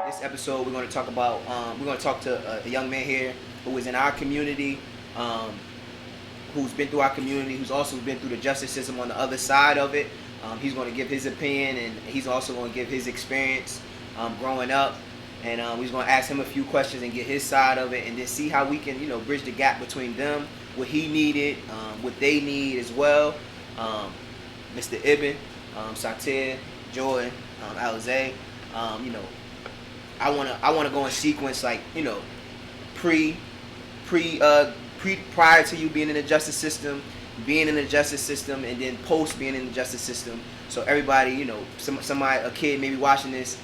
This episode, we're going to talk to a young man here who is in our community, um, who's been through our community, who's also been through the justice system on the other side of it. He's going to give his opinion, and he's also going to give his experience growing up. And we're going to ask him a few questions and get his side of it, and then see how we can, bridge the gap between them, what he needed, what they need as well. Mr. Ibn, Satir, Jordan, Alize, I wanna go in sequence, like, prior to you being in the justice system, being in the justice system, and then post being in the justice system. So everybody, somebody, a kid maybe watching this,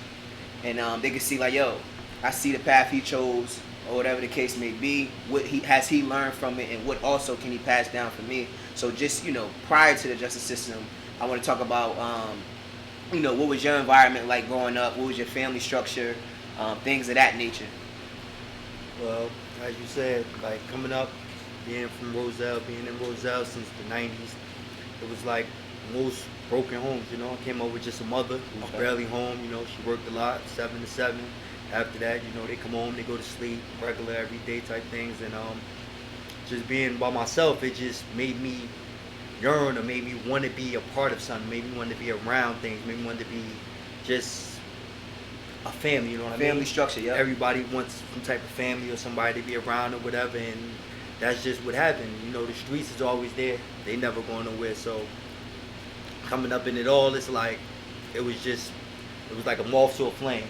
and they can see like, yo, I see the path he chose, or whatever the case may be. What he learned from it, and what also can he pass down for me. So just prior to the justice system, I want to talk about what was your environment like growing up? What was your family structure? Things of that nature. Well, as you said, like coming up, being from Roselle, being in Roselle since the 90s, it was like most broken homes, I came up with just a mother who was barely home, she worked a lot, 7 to 7. After that, they come home, they go to sleep, regular everyday type things, and just being by myself, it just made me yearn, or made me want to be a part of something, made me want to be around things, made me want to be just a family, what I mean? Family structure, yeah. Everybody wants some type of family or somebody to be around or whatever, and that's just what happened. The streets is always there. They never going nowhere. So coming up in it all, it's like it was like a moth to a flame.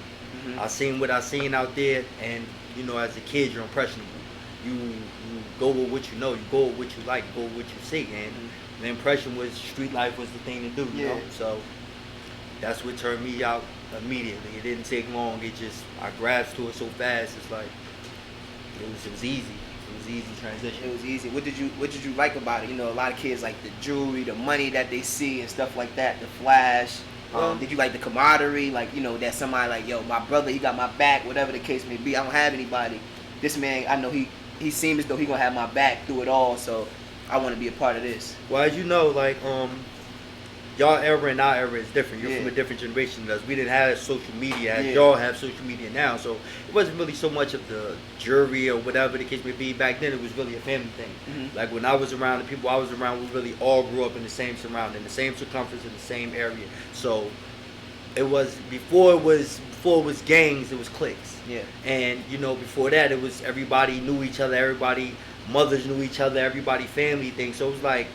Mm-hmm. I seen what I seen out there, and as a kid, you're impressionable. You go with what you know, you go with what you like, you go with what you see, and the impression was street life was the thing to do. You know, so that's what turned me out immediately. It didn't take long. I grasped to it so fast. It's like it was easy. It was easy transition. It was easy. What did you like about it? A lot of kids like the jewelry, the money that they see and stuff like that, the flash. Did you like the camaraderie? Like, that somebody like, yo, my brother, he got my back, whatever the case may be. I don't have anybody. This man, I know he seems as though he gonna have my back through it all, so I want to be a part of this. Well, as you know, like, y'all era and our era is different. You're from a different generation than us. We didn't have social media as y'all have social media now, so it wasn't really so much of the jury or whatever the case may be. Back then, it was really a family thing. Mm-hmm. Like when I was around, the people I was around, we really all grew up in the same surrounding, the same circumference, in the same area. So it was before it was gangs, it was cliques. Yeah. And before that, it was everybody knew each other, everybody mothers knew each other, everybody family thing. So it was like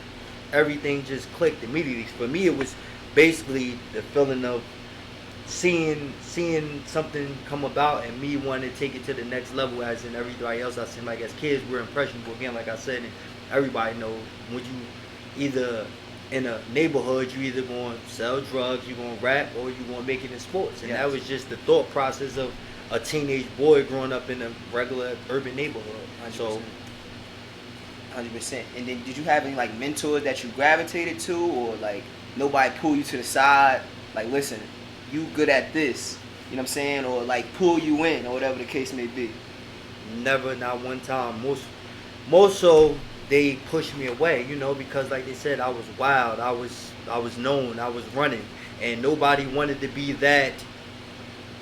everything just clicked immediately. For me, it was basically the feeling of seeing something come about and me wanting to take it to the next level, as in everybody else. I seem like as kids we're impressionable again, like I said, and everybody knows when you either in a neighborhood, you either going to sell drugs, you're going to rap, or you're going to make it in sports. And that was just the thought process of a teenage boy growing up in a regular urban neighborhood. 100%. So 100%. And then did you have any like mentors that you gravitated to, or like nobody pull you to the side, like, listen, you good at this, you know what I'm saying, or like pull you in, or whatever the case may be? Never, not one time. Most so they pushed me away, because like they said, I was wild, I was known, I was running, and nobody wanted to be that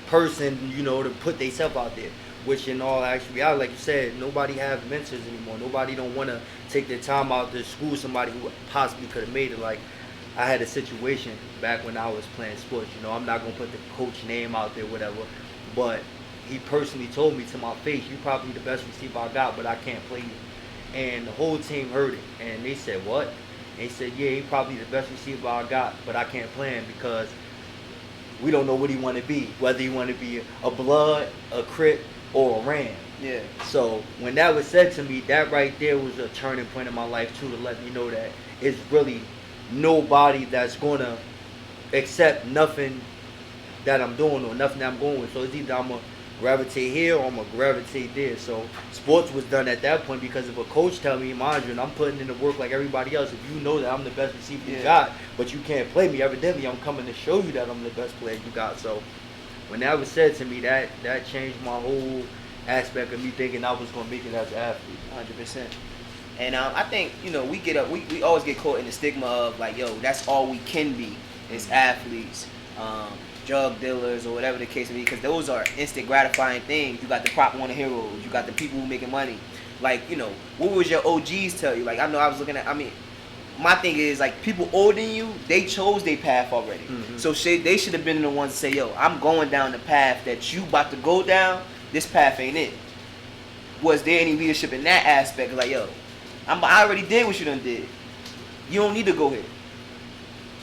person, to put themselves out there. Which in all actuality, like you said, nobody have mentors anymore. Nobody don't want to take their time out to school somebody who possibly could have made it. Like, I had a situation back when I was playing sports. I'm not going to put the coach name out there, whatever. But he personally told me to my face, you probably the best receiver I got, but I can't play you. And the whole team heard it. And they said, what? And they said, yeah, he probably the best receiver I got, but I can't play him because we don't know what he want to be. Whether he want to be a blood, a Crip, or a Ram. Yeah. So when that was said to me, that right there was a turning point in my life too, to let me know that it's really nobody that's gonna accept nothing that I'm doing or nothing that I'm going with. So it's either I'm gonna gravitate here or I'm gonna gravitate there. So sports was done at that point because if a coach tell me, mind you, and I'm putting in the work like everybody else, if you know that I'm the best receiver you got, but you can't play me, evidently I'm coming to show you that I'm the best player you got. So when that was said to me, that changed my whole aspect of me thinking I was gonna make it as an athlete. 100%. And I think we always get caught in the stigma of like, yo, that's all we can be as athletes. drug dealers or whatever the case may be, because those are instant gratifying things. You got the Prop 1 heroes, you got the people who making money. Like, you know, what was your OGs tell you? Like, I know I was looking at, I mean, my thing is, like, people older than you, they chose their path already. So they should have been the ones to say, yo, I'm going down the path that you about to go down. This path ain't it. Was there any leadership in that aspect? Like, yo, I already did what you done did. You don't need to go here.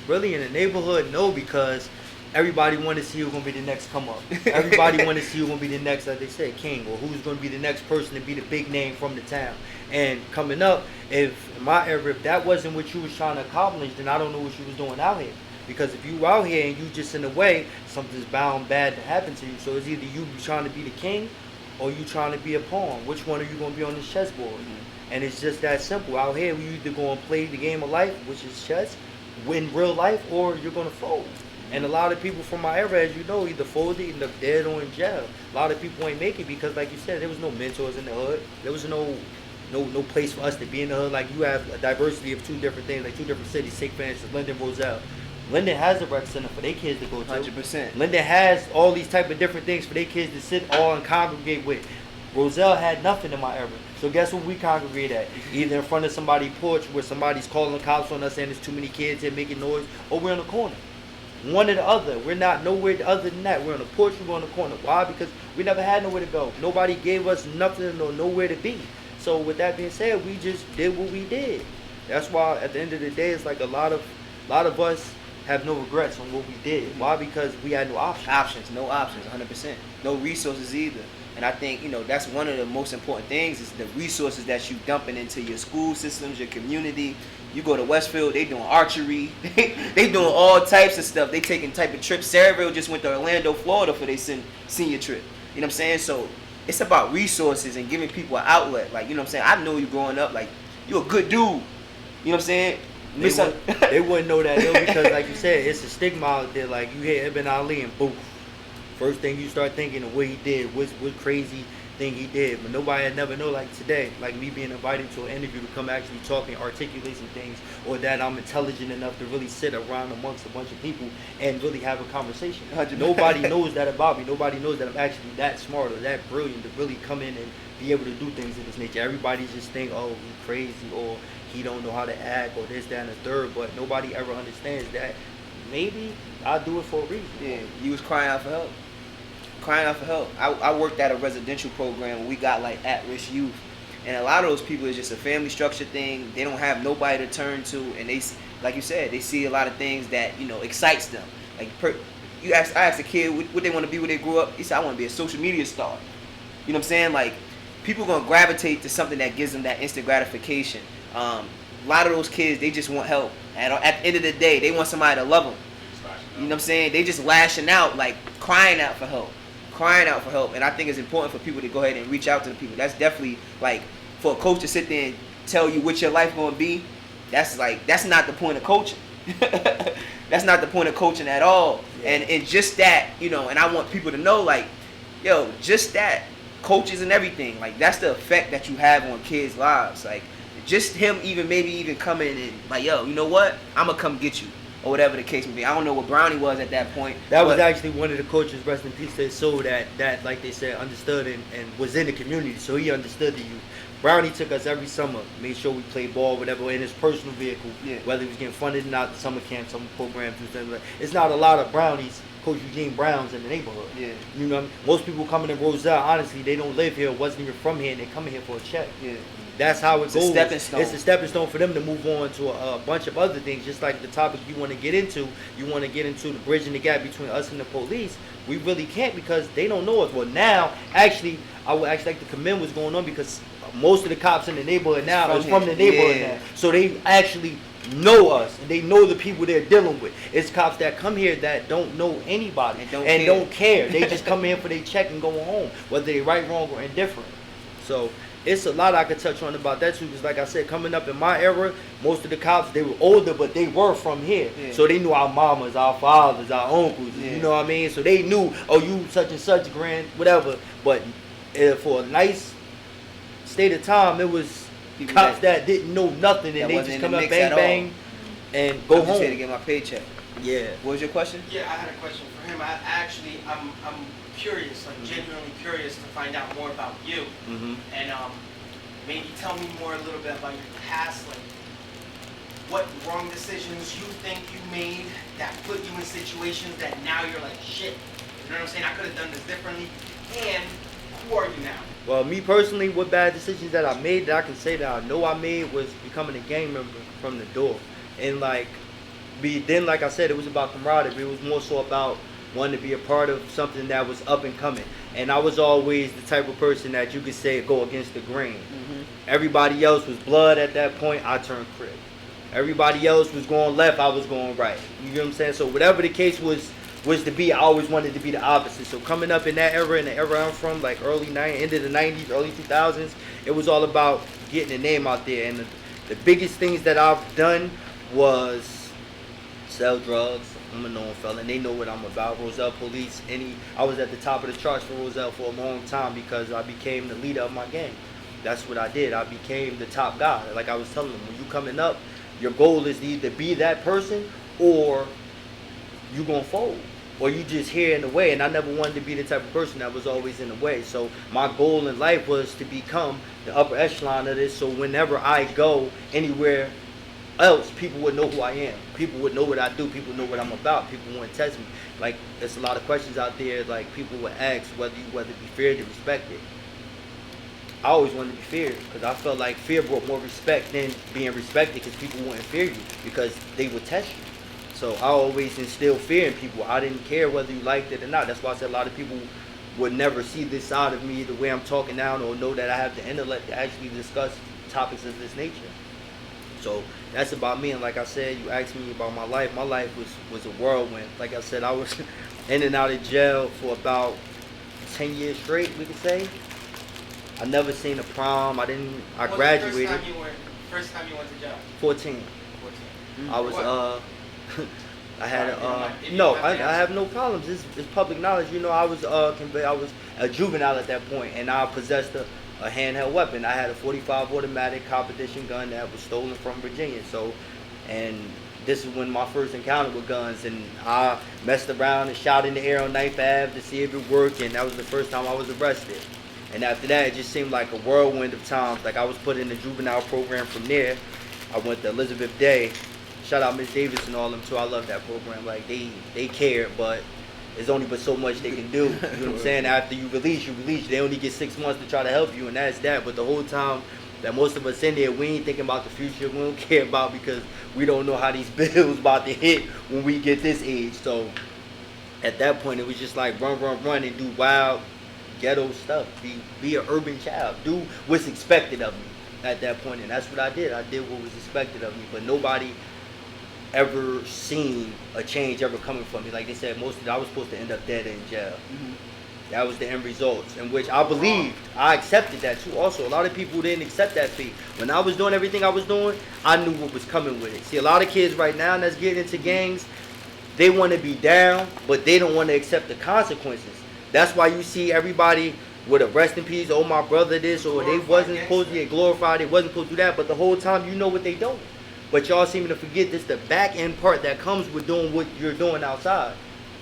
Really, in the neighborhood, no, because everybody want to see who's going to be the next come up. Everybody want to see who's going to be the next, like they said, king, or who's going to be the next person to be the big name from the town. And coming up, if in my era, if that wasn't what you was trying to accomplish, then I don't know what you was doing out here. Because if you out here and you just in the way, something's bound bad to happen to you. So it's either you trying to be the king or you trying to be a pawn. Which one are you going to be on this chessboard? And it's just that simple. Out here, we either going to play the game of life, which is chess, win real life, or you're going to fold. And a lot of people from my era, as you know, either folded, either dead or in jail. A lot of people ain't make it because, like you said, there was no mentors in the hood. There was no place for us to be in the hood. Like, you have a diversity of two different things, like two different cities, say for instance, Linden, Roselle. Linden has a rec center for their kids to go to. 100%. Linden has all these type of different things for their kids to sit all and congregate with. Roselle had nothing in my era. So guess what we congregate at? Either in front of somebody's porch where somebody's calling the cops on us saying there's too many kids here making noise, or we're in the corner. One or the other. We're not nowhere other than that. We're on the porch, we're on the corner. Why? Because we never had nowhere to go. Nobody gave us nothing or nowhere to be. So with that being said, we just did what we did. That's why at the end of the day, it's like a lot of us have no regrets on what we did. Why? Because we had no options. No options, 100%. No resources either. And I think, you know, that's one of the most important things is the resources that you dumping into your school systems, your community. You go to Westfield, they doing archery. they doing all types of stuff. They taking type of trips. Saraville just went to Orlando, Florida for their senior trip. You know what I'm saying? So it's about resources and giving people an outlet. Like, you know what I'm saying? I know you growing up, like, you a good dude. You know what I'm saying? They wouldn't know that though, because like you said, it's a stigma out there. Like, you hear Ibn Ali and boom, first thing you start thinking of what he did, what crazy thing he did. But nobody had never know, like today, like me being invited to an interview to come actually talk and articulate some things, or that I'm intelligent enough to really sit around amongst a bunch of people and really have a conversation. Nobody knows that about me. Nobody knows that I'm actually that smart or that brilliant to really come in and be able to do things of this nature. Everybody just think, oh, he's crazy, or he don't know how to act, or this, that, and the third. But nobody ever understands that maybe I do it for a reason. Yeah, you was crying out for help. I worked at a residential program where we got like at-risk youth, and a lot of those people is just a family structure thing. They don't have nobody to turn to, and they, like you said, they see a lot of things that, you know, excites them. Like I asked a kid what they want to be when they grew up. He said, I want to be a social media star. You know what I'm saying? Like, people gonna gravitate to something that gives them that instant gratification. A lot of those kids, they just want help. And at the end of the day, they want somebody to love them. You know what I'm saying? They just lashing out, like crying out for help. And I think it's important for people to go ahead and reach out to the people. That's definitely, like, for a coach to sit there and tell you what your life gonna be, that's not the point of coaching. That's not the point of coaching at all. Yeah. And just that, you know, and I want people to know, like, yo, just that, coaches and everything, like, that's the effect that you have on kids' lives. Like, just him even coming and like, yo, you know what? I'm gonna come get you, or whatever the case may be. I don't know what Brownie was at that point. That was actually one of the coaches, rest in peace, that so that like they said, understood and was in the community, so he understood the youth. Brownie took us every summer, made sure we played ball, whatever, in his personal vehicle, whether he was getting funded or not, summer camp, summer programs, and things like that. It's not a lot of Brownies, Coach Eugene Browns in the neighborhood. Yeah. You know what I mean? Most people coming to Roselle, honestly, they don't live here, wasn't even from here, and they coming here for a check. Yeah. That's how it goes. It's a stepping stone. It's a stepping stone for them to move on to a bunch of other things, just like the topic you want to get into. You want to get into the bridging the gap between us and the police. We really can't because they don't know us. Well, now, actually, I would actually like to commend what's going on because most of the cops in the neighborhood now is from the neighborhood now. So they actually know us and they know the people they're dealing with. It's cops that come here that don't know anybody and don't care. They just come in for their check and go home, whether they right, wrong, or indifferent. So it's a lot I could touch on about that too, because like I said, coming up in my era, most of the cops, they were older, but they were from here. Yeah. So they knew our mamas, our fathers, our uncles, you know what I mean? So they knew, oh, you such and such, grand, whatever. But for a nice state of time, it was cops that didn't know nothing, and they just come up, bang, bang, and go home. I'm just here to get my paycheck. Yeah. What was your question? Yeah, I had a question for him. I'm curious, like genuinely curious to find out more about you, and maybe tell me more a little bit about your past, like what wrong decisions you think you made that put you in situations that now you're like, shit, you know what I'm saying? I could have done this differently. And who are you now? Well, me personally, what bad decisions that I made that I can say that I know I made was becoming a gang member from the door. And like, like I said, it was about camaraderie. It was more so about wanting to be a part of something that was up and coming. And I was always the type of person that you could say go against the grain. Everybody else was blood at that point. I turned crib. Everybody else was going left. I was going right. You know what I'm saying? So whatever the case was to be, I always wanted to be the opposite. So coming up in that era, in the era I'm from, like end of the 90s, early 2000s, it was all about getting the name out there. And the biggest things that I've done was sell drugs. I'm a known felon. They know what I'm about. Roselle police. I was at the top of the charts for Roselle for a long time because I became the leader of my gang. That's what I did. I became the top guy. Like I was telling them, when you coming up, your goal is to either be that person or you gonna fold. Or you just here in the way. And I never wanted to be the type of person that was always in the way. So my goal in life was to become the upper echelon of this. So whenever I go anywhere else, people would know who I am. People would know what I do. People know what I'm about. People wouldn't test me. Like, there's a lot of questions out there. Like, people would ask whether to be feared or respected. I always wanted to be feared because I felt like fear brought more respect than being respected because people wouldn't fear you because they would test you. So I always instilled fear in people. I didn't care whether you liked it or not. That's why I said a lot of people would never see this side of me the way I'm talking now or know that I have the intellect to actually discuss topics of this nature. So that's about me. And like I said, you asked me about my life. My life was a whirlwind. Like I said, I was in and out of jail for about 10 years straight, we could say. I never seen a prom. I graduated. First time you went to jail? 14. 14. I was I had I have no problems. It's public knowledge. You know, I was I was a juvenile at that point, and I possessed a handheld weapon. I had a .45 automatic competition gun that was stolen from Virginia. So, and this is when my first encounter with guns, and I messed around and shot in the air on 9th Ave to see if it worked, and that was the first time I was arrested. And after that, it just seemed like a whirlwind of times. Like I was put in the juvenile program from there. I went to Elizabeth Day. Shout out Miss Davis and all them too. I love that program. Like they care, but there's only but so much they can do. You know what I'm saying? After you release. They only get 6 months to try to help you, and that's that. But the whole time that most of us in there, we ain't thinking about the future. We don't care about because we don't know how these bills about to hit when we get this age. So at that point, it was just like run, and do wild ghetto stuff. Be an urban child. Do what's expected of me at that point, and that's what I did. I did what was expected of me, but nobody ever seen a change ever coming from me. Like they said, I was supposed to end up dead in jail. That was the end results, in which I believed. I accepted that too. Also, a lot of people didn't accept that fate. When I was doing everything I was doing, I knew what was coming with it. See, a lot of kids right now that's getting into gangs, they want to be down, but they don't want to accept the consequences. That's why you see everybody with a rest in peace, oh my brother this, or they wasn't supposed to get glorified, they wasn't supposed to do that, but the whole time you know what they doing. But y'all seem to forget this, the back end part that comes with doing what you're doing outside.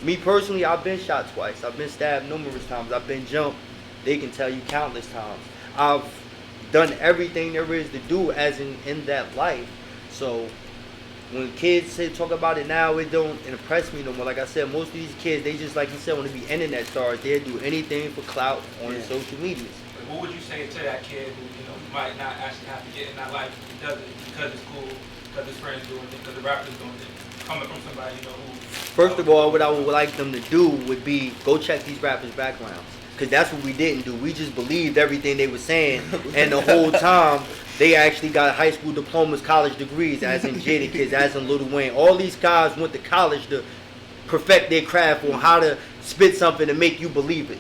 Me personally, I've been shot twice. I've been stabbed numerous times. I've been jumped. They can tell you countless times. I've done everything there is to do as in that life. So when kids talk about it now, it don't impress me no more. Like I said, most of these kids, they just, like you said, want to be internet stars. They'll do anything for clout on the social medias. What would you say to that kid who, might not actually have to get in that life because it's cool, because his friends doing it, because the rapper's doing it, coming from somebody, who... First of all, what I would like them to do would be go check these rappers' backgrounds. Because that's what we didn't do. We just believed everything they were saying. And the whole time, they actually got high school diplomas, college degrees, as in Jadakiss, as in Lil Wayne. All these guys went to college to perfect their craft on how to spit something to make you believe it.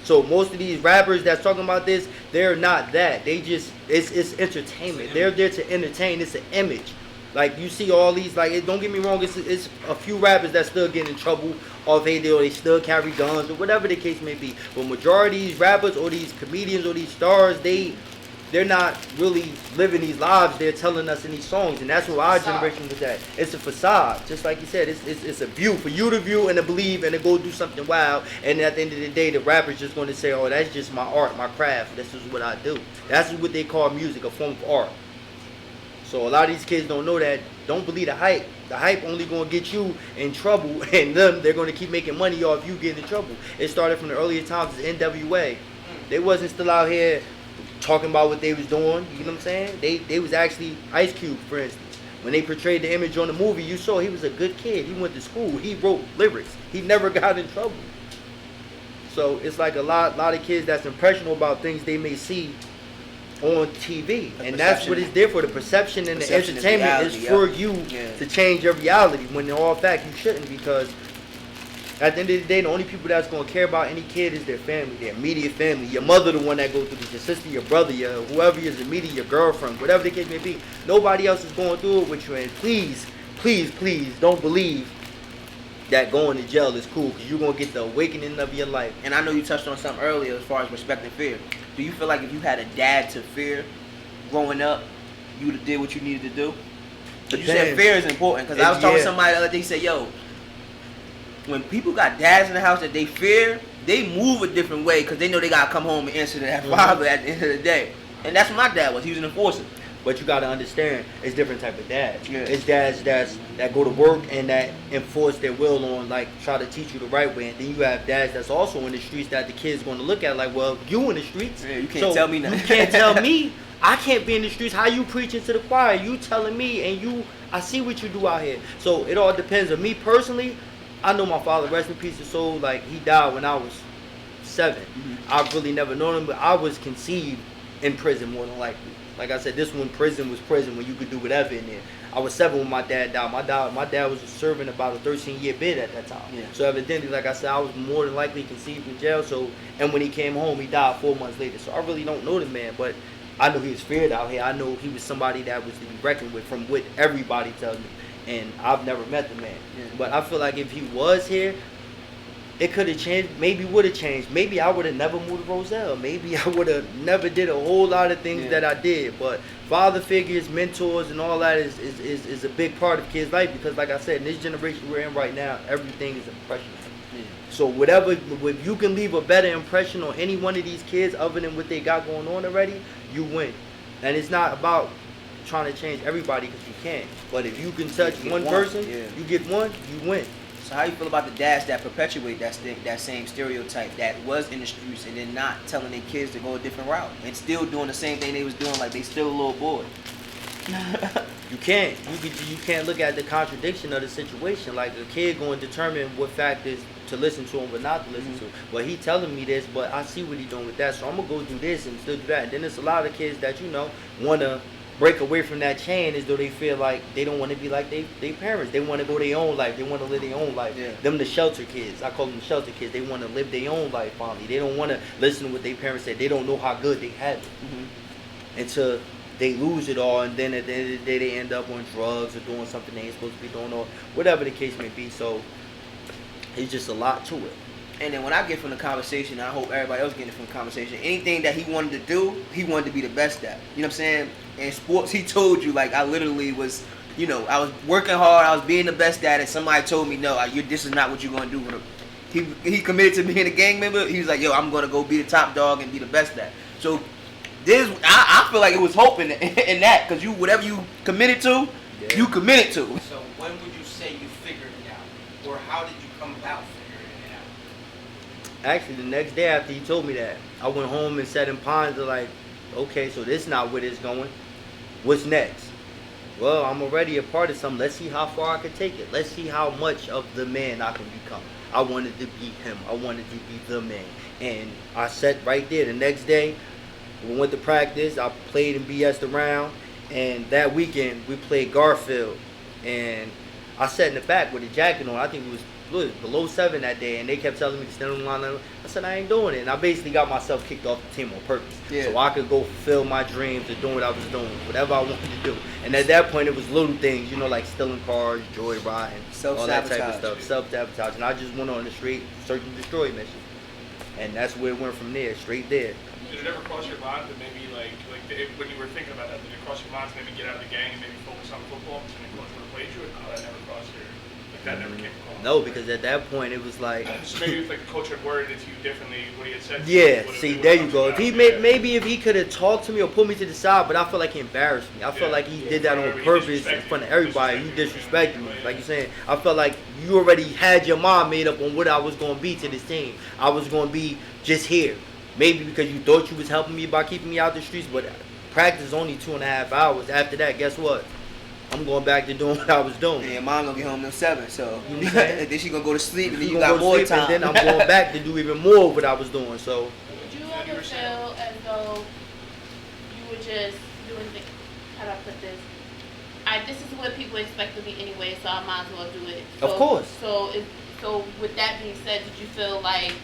So most of these rappers that's talking about this, they're not that. They just, it's entertainment. They're there to entertain. It's an image. Like, you see all these, like, don't get me wrong, it's a few rappers that still get in trouble off AD, or they still carry guns, or whatever the case may be. But majority of these rappers, or these comedians, or these stars, they they're not really living these lives they're telling us in these songs, and that's what our generation was at. It's a facade, just like you said. It's a view for you to view and to believe and to go do something wild. And at the end of the day, the rapper's just going to say, "Oh, that's just my art, my craft. This is what I do." That's what they call music, a form of art. So a lot of these kids don't know that. Don't believe the hype. The hype only going to get you in trouble, and they're going to keep making money off you getting in trouble. It started from the earlier times as NWA. They wasn't still out here talking about what they was doing. You know what I'm saying? They was actually Ice Cube, for instance. When they portrayed the image on the movie, you saw he was a good kid. He went to school. He wrote lyrics. He never got in trouble. So it's like a lot of kids that's impressionable about things they may see on TV, and that's what it's there for. The perception and the entertainment is for you to change your reality, when in all fact you shouldn't, because at the end of the day, the only people that's going to care about any kid is their family, their immediate family. Your mother, the one that goes through this, your sister, your brother, your whoever is immediate, your girlfriend, whatever the case may be. Nobody else is going through it with you, and please, please, please don't believe that going to jail is cool, because you're going to get the awakening of your life. And I know you touched on something earlier as far as respect and fear. Do you feel like if you had a dad to fear growing up, you would have did what you needed to do? But you said fear is important, because I was talking to somebody the other day, he said, yo, when people got dads in the house that they fear, they move a different way, because they know they got to come home and answer to that father at the end of the day. And that's what my dad was. He was an enforcer. But you gotta understand, it's different type of dads. Yeah. It's dads that go to work and that enforce their will on, like, try to teach you the right way. And then you have dads that's also in the streets that the kids gonna look at like, well, you in the streets. Yeah, you can't tell me nothing. You can't tell me. I can't be in the streets. How you preaching to the choir? You telling me, and I see what you do out here. So it all depends on me personally. I know my father, rest in peace his soul. Like, he died when I was 7. I've really never known him, but I was conceived in prison more than likely. Like I said, this one prison was prison when you could do whatever in there. I was 7 when my dad died. My dad was serving about a 13-year bid at that time. Yeah. So evidently, like I said, I was more than likely conceived in jail. So, and when he came home, he died 4 months later. So I really don't know the man, but I know he was feared out here. I know he was somebody that was to be reckoned with, from what everybody tells me. And I've never met the man. Yeah. But I feel like if he was here, it could have changed. Maybe would have changed. Maybe I would have never moved to Roselle. Maybe I would have never did a whole lot of things that I did. But father figures, mentors, and all that is a big part of kids' life, because, like I said, in this generation we're in right now, everything is impressionable. Yeah. So whatever, if you can leave a better impression on any one of these kids other than what they got going on already, you win. And it's not about trying to change everybody, because you can't. But if you can touch one person, you get one, you win. So how you feel about the dads that perpetuate that same stereotype, that was in the streets and then not telling their kids to go a different route and still doing the same thing they was doing, like they still a little boy? You can't. You can't look at the contradiction of the situation. Like, a kid going to determine what factors to listen to and what not to listen to. Well, he telling me this, but I see what he doing with that, so I'm gonna go do this and still do that. And then there's a lot of kids that, wanna break away from that chain, as though they feel like they don't want to be like they parents. They want to go their own life. They want to live their own life. Yeah. Them the shelter kids. I call them the shelter kids. They want to live their own life finally. They don't want to listen to what their parents said. They don't know how good they have it. Until they lose it all, and then at the end of the day they end up on drugs or doing something they ain't supposed to be doing, or whatever the case may be. So it's just a lot to it. And then when I get from the conversation, I hope everybody else getting it from the conversation, anything that he wanted to do, he wanted to be the best at. You know what I'm saying? In sports, he told you, like, I literally was, I was working hard, I was being the best at it. Somebody told me, no, this is not what you're going to do. He committed to being a gang member. He was like, yo, I'm going to go be the top dog and be the best at it. So I feel like it was hope in that, because whatever you committed to, you committed to. So when would you say you figured it out? Or how did you come about figuring it out? Actually, the next day after he told me that, I went home and sat and pondered, like, okay, so this is not where it's going. What's next? Well, I'm already a part of something. Let's see how far I can take it. Let's see how much of the man I can become. I wanted to be him. I wanted to be the man. And I sat right there. The next day, we went to practice. I played and BS'd around. And that weekend, we played Garfield. And I sat in the back with a jacket on. I think it was below 7 that day, and they kept telling me to stand on the line. I said I ain't doing it, and I basically got myself kicked off the team on purpose, so I could go fulfill my dreams of doing what I was doing, whatever I wanted to do. And at that point, it was little things, like stealing cars, joyriding, all that type of stuff, self-sabotage. And I just went on the straight search and destroy mission, and that's where it went from there, straight there. did it ever cross your mind to maybe when you were thinking about that, did it cross your mind to maybe get out of the gang and maybe focus on football and then coach would have played you, or no, that never crossed your, like that never came across? No, because at that point it was like. So maybe if like the coach had worded it to you differently, what he had said. Yeah, see, there you go. If he maybe if he could have talked to me or pulled me to the side, but I feel like he embarrassed me. I felt like he did that on purpose in front of everybody. You disrespected me, like you're saying. I felt like you already had your mind made up on what I was going to be to this team. I was going to be just here. Maybe because you thought you was helping me by keeping me out the streets, but practice is only 2.5 hours. After that, guess what? I'm going back to doing what I was doing. And your mom gonna get home till 7, so You know what I'm saying? then she gonna go to sleep, and then you gonna got go more to sleep, time. and then I'm going back to do even more of what I was doing. So Did you ever feel as though you were just doing the, how do I put this? This is what people expect of me anyway, so I might as well do it. So, Of course. So with that being said, did you feel like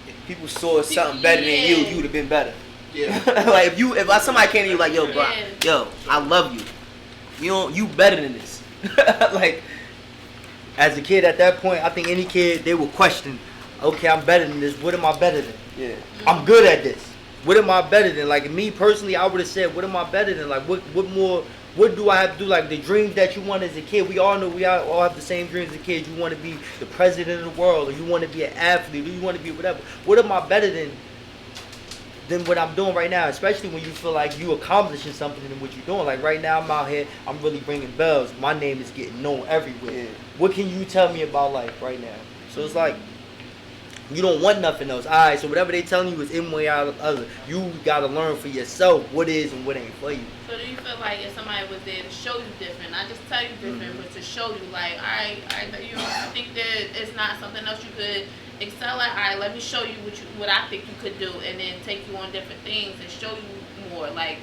If people saw something better than you, Yeah. you would have been better. Yeah. Like if somebody came to you like, yo, bro, Yeah. yo, I love you. You better than this. Like, as a kid at that point, I think any kid, they will question, okay, I'm better than this. What am I better than? yeah. I'm good at this. What am I better than? Like me personally, I would have said, what am I better than? Like what more? What do I have to do? Like the dreams that you want as a kid, we all know we all have the same dreams as a kid. You want to be the president of the world, or you want to be an athlete, or you want to be whatever. What am I better than what I'm doing right now? Especially when you feel like you accomplishing something in what you're doing. Like right now, I'm out here, I'm really ringing bells. My name is getting known everywhere. Yeah. What can you tell me about life right now? So it's like, you don't want nothing else. Alright, so whatever they telling you is in way out of other. You gotta learn for yourself what is and what ain't for you. So do you feel like if somebody was there to show you different, not just tell you different, but to show you like, all right, you think that it's not something else you could excel at? All right, let me show you what I think you could do, and then take you on different things and show you more. Like,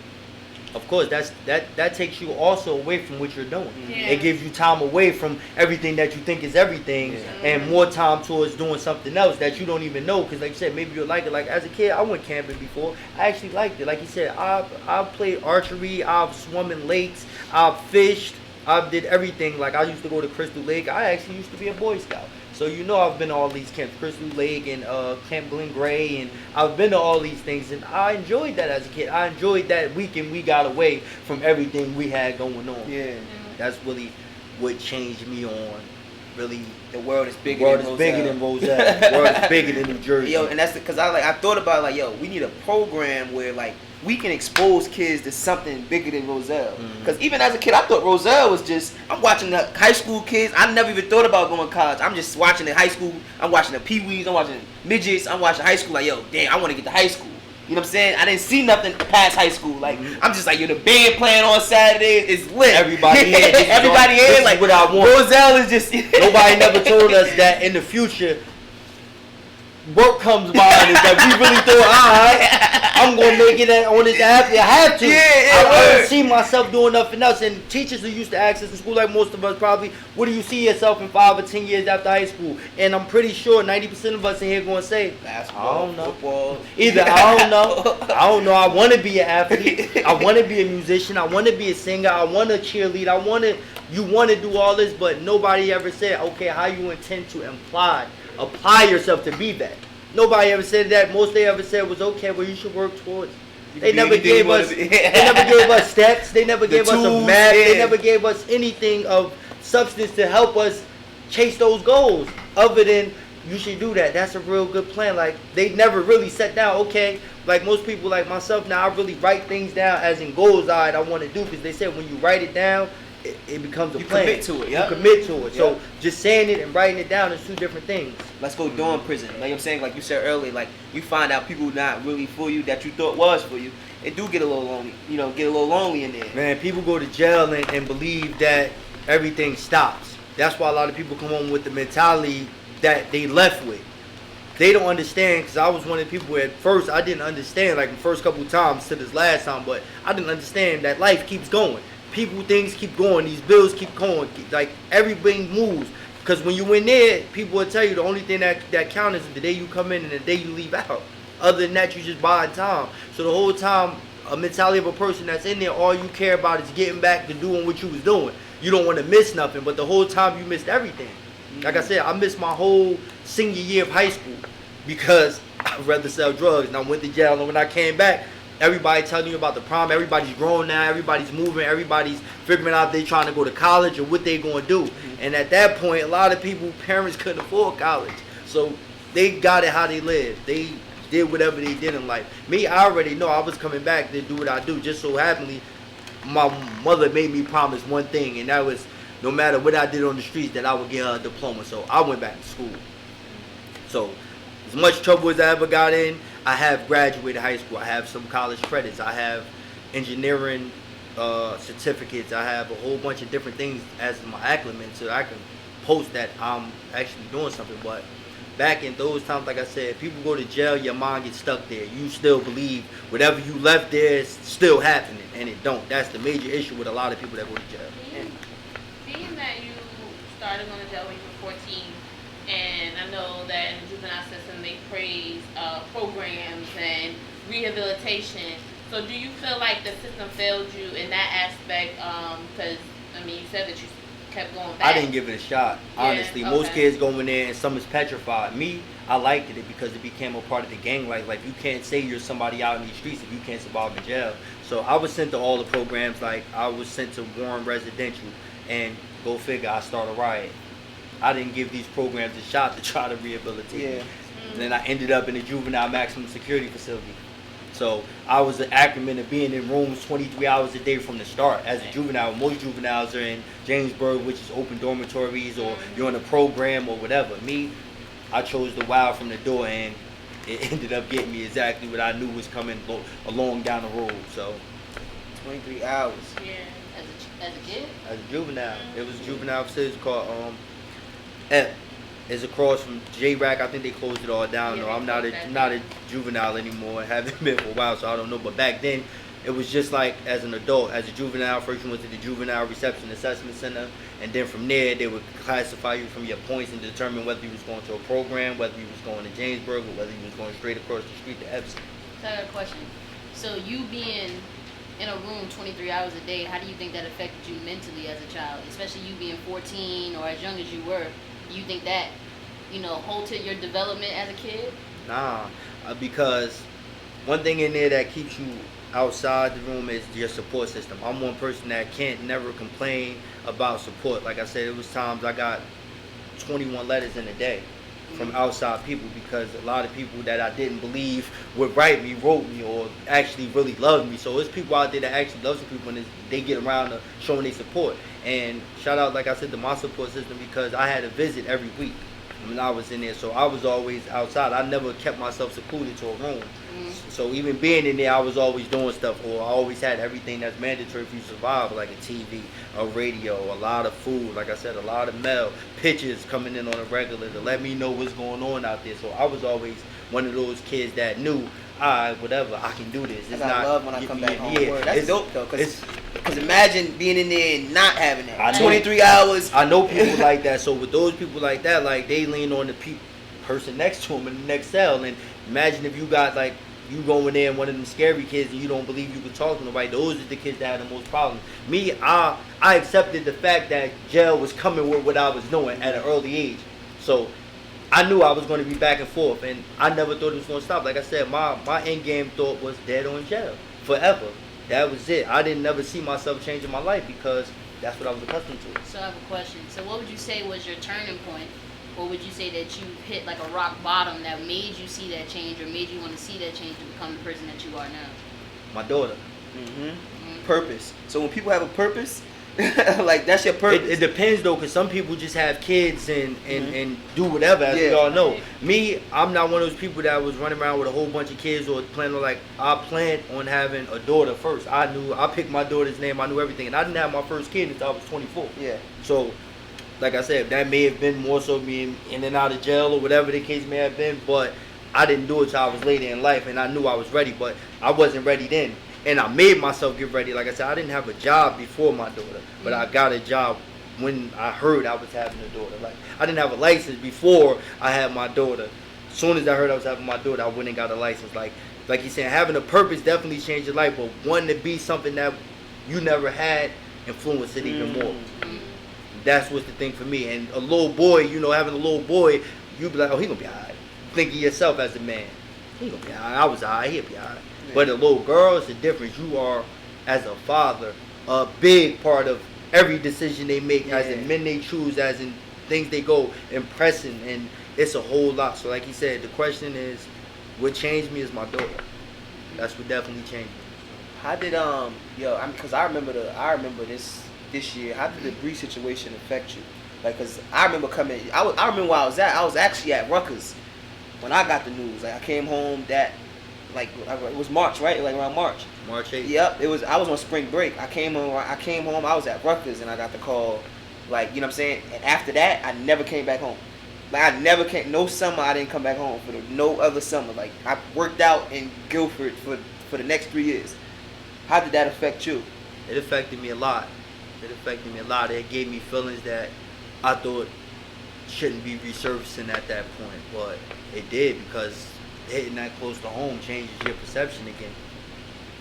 Of course, that takes you also away from what you're doing. Yeah. It gives you time away from everything that you think is everything, and more time towards doing something else that you don't even know. Because like you said, maybe you'll like it. Like as a kid, I went camping before. I actually liked it. Like you said, I played archery. I've swum in lakes. I've fished. I did everything. Like I used to go to Crystal Lake. I actually used to be a Boy Scout. So you know I've been to all these camps, Crystal Lake and Camp Glen Gray, and I've been to all these things, and I enjoyed that as a kid. I enjoyed that weekend we got away from everything we had going on. Yeah. That's really what changed me on. Really, The world is the bigger world than is Roselle. bigger than Roselle. The world is bigger than New Jersey. Yo, and that's because I thought about like, yo, we need a program where like we can expose kids to something bigger than Roselle. Because even as a kid, I thought Roselle was just, I'm watching the high school kids. I never even thought about going to college. I'm just watching the high school. I'm watching the peewees. I'm watching midgets. I'm watching high school. Like, yo, damn, I want to get to high school. You know what I'm saying? I didn't see nothing past high school. Like, I'm just like, yo, the band playing on Saturdays is lit. Everybody here. Everybody This here. is Like, what I want. Roselle is just. Nobody never told us that in the future work comes by and that we really thought, alright, I'm gonna make it on this athlete. I have to. I don't see myself doing nothing else. And teachers who used to ask us in school, like most of us probably, what do you see yourself in 5 or 10 years after high school? And I'm pretty sure 90% of us in here gonna say, Basketball, I don't know. football. Either I don't know. I want to be an athlete. I want to be a musician. I want to be a singer. I want to cheerlead. You want to do all this, but nobody ever said, okay, how you intend to apply yourself to be that. Nobody ever said that. Most they ever said was, okay, well, you should work towards. They never gave us. They never gave us steps. They never gave us a tools, map. yeah. They never gave us anything of substance to help us chase those goals. Other than you should do that. That's a real good plan. Like they never really sat down. Okay, like most people, like myself, now I really write things down as in goals. I want to do because they said when you write it down, it becomes a plan. Commit to it. You Yeah. commit to it. So Yep. just saying it and writing it down is two different things. Let's go doing prison. Like I'm saying, like you said earlier, like you find out people not really for you that you thought was for you. It do get a little lonely. You know, get a little lonely in there. Man, people go to jail and believe that everything stops. That's why a lot of people come home with the mentality that they left with. They don't understand, because I was one of the people where at first I didn't understand, like the first couple times to this last time, but I didn't understand that life keeps going. Things keep going, these bills keep going, like everything moves. Because when you in there, people will tell you the only thing that counts is the day you come in and the day you leave out. Other than that, you just buy time. So the whole time, a mentality of a person that's in there, all you care about is getting back to doing what you was doing. You don't want to miss nothing, but the whole time you missed everything. Like I said, I missed my whole senior year of high school because I'd rather sell drugs. And I went to jail, and when I came back, everybody telling you about the problem. Everybody's grown now. Everybody's moving. Everybody's figuring out they trying to go to college or what they going to do. And at that point, a lot of people, parents couldn't afford college. So they got it how they lived. They did whatever they did in life. Me, I already know I was coming back to do what I do. Just so happened, my mother made me promise one thing, and that was no matter what I did on the streets, that I would get her a diploma. So I went back to school. So as much trouble as I ever got in, I have graduated high school. I have some college credits. I have engineering certificates. I have a whole bunch of different things as my acclimate, so I can post that I'm actually doing something. But back in those times, like I said, people go to jail, your mind gets stuck there. You still believe whatever you left there is still happening, and it don't. That's the major issue with a lot of people that go to jail. Being that you started going to jail when you were 14, and I know that in the juvenile system they praise programs and rehabilitation. So do you feel like the system failed you in that aspect? Because, I mean, you said that you kept going back. I didn't give it a shot, honestly. Yeah, Most kids go in there and some is petrified. Me, I liked it because it became a part of the gang life. Like, you can't say you're somebody out in these streets if you can't survive in jail. So I was sent to all the programs. Like, I was sent to Warren Residential, and go figure, I started a riot. I didn't give these programs a shot to try to rehabilitate me. And then I ended up in a juvenile maximum security facility. So I was an acronym of being in rooms 23 hours a day from the start. As a juvenile, most juveniles are in Jamesburg, which is open dormitories, or you're in a program or whatever. Me, I chose the wild from the door, and it ended up getting me exactly what I knew was coming along down the road. So 23 hours. Yeah. As a kid? As a juvenile. It was a juvenile facility called F. It's across from J-Rack. I think they closed it all down. Yeah, No, I'm not a juvenile anymore. I haven't been for a while, so I don't know. But back then, it was just like as an adult. As a juvenile, first you went to the Juvenile Reception Assessment Center, and then from there, they would classify you from your points and determine whether you was going to a program, whether you was going to Jamesburg, or whether you was going straight across the street to Epstein. So I got a question. So you being in a room 23 hours a day, how do you think that affected you mentally as a child? Especially you being 14 or as young as you were. You think that, halted your development as a kid? Nah, because one thing in there that keeps you outside the room is your support system. I'm one person that can't never complain about support. Like I said, it was times I got 21 letters in a day from outside people because a lot of people that I didn't believe would write me, wrote me, or actually really loved me. So there's people out there that actually love some people and they get around to showing their support. And shout out, like I said, to my support system because I had a visit every week when I was in there. So I was always outside. I never kept myself secluded to a room. So even being in there, I was always doing stuff, or I always had everything that's mandatory for you to survive, like a TV, a radio, a lot of food, like I said, a lot of mail, pictures coming in on a regular to let me know what's going on out there. So I was always one of those kids that knew, whatever, I can do this. It's I love when I come back home. Yeah, that's dope though, because imagine being in there and not having that. 23 know, hours. I know people like that. So with those people like that, like they lean on the person next to them in the next cell. And imagine if you got like, you go in there and one of them scary kids and you don't believe you could talk to nobody. Those are the kids that have the most problems. Me, I accepted the fact that jail was coming with what I was doing at an early age. So I knew I was going to be back and forth, and I never thought it was going to stop. Like I said, my end game thought was dead or in jail forever. That was it. I didn't never see myself changing my life because that's what I was accustomed to. So I have a question. So what would you say was your turning point? Or would you say that you hit like a rock bottom that made you see that change or made you want to see that change to become the person that you are now? My daughter. Purpose. So when people have a purpose, like that's your purpose. It depends though, because some people just have kids and do whatever, as we all know. Me, I'm not one of those people that was running around with a whole bunch of kids or planning on, like, I planned on having a daughter first. I picked my daughter's name, I knew everything, and I didn't have my first kid until I was 24. Yeah. So, like I said, that may have been more so being in and out of jail or whatever the case may have been, but I didn't do it till I was later in life, and I knew I was ready, but I wasn't ready then. And I made myself get ready. Like I said, I didn't have a job before my daughter, but I got a job when I heard I was having a daughter. Like, I didn't have a license before I had my daughter. As soon as I heard I was having my daughter, I went and got a license. Like you said, having a purpose definitely changed your life, but wanting to be something that you never had influenced it even more. That's what's the thing for me. And a little boy, having a little boy, you be like, oh, he gonna be all right. Think of yourself as a man. he gonna be alright. I was alright. He'll be alright. But the little girl, it's a difference. You are, as a father, a big part of every decision they make, as in men they choose, as in things they go impressing, and it's a whole lot. So like he said, the question is, what changed me is my daughter. That's what definitely changed me. How did because I remember this year. How did the Bree situation affect you? Like, cause I remember I remember where I was at. I was actually at Rutgers when I got the news. Like, I came home it was March, right? Like around March. March 8th. Yep, it was. I was on spring break. I came home. I was at Rutgers, and I got the call. Like, you know what I'm saying. And after that, I never came back home. Like, I never came. No summer, I didn't come back home for no other summer. Like, I worked out in Guilford for the next 3 years. How did that affect you? It affected me a lot. It gave me feelings that I thought shouldn't be resurfacing at that point, but it did, because hitting that close to home changes your perception again.